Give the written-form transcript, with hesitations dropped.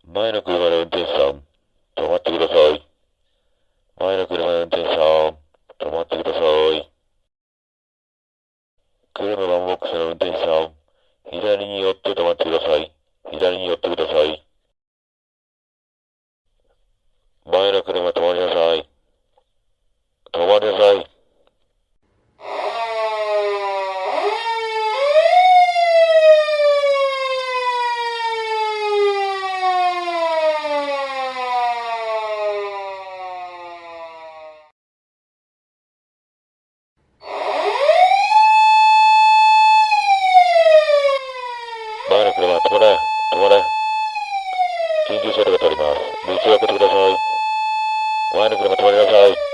前の車の運転手さん、止まってください。前の車の運転手さん、止まってください。車ワンボックスの運転手さん、左に寄って止まってください。左に寄ってください。前の車止まりなさい。止まりなさい。前の車止まれ。止まれ。緊急車両が通ります。道を開けてください。前の車止まりなさい。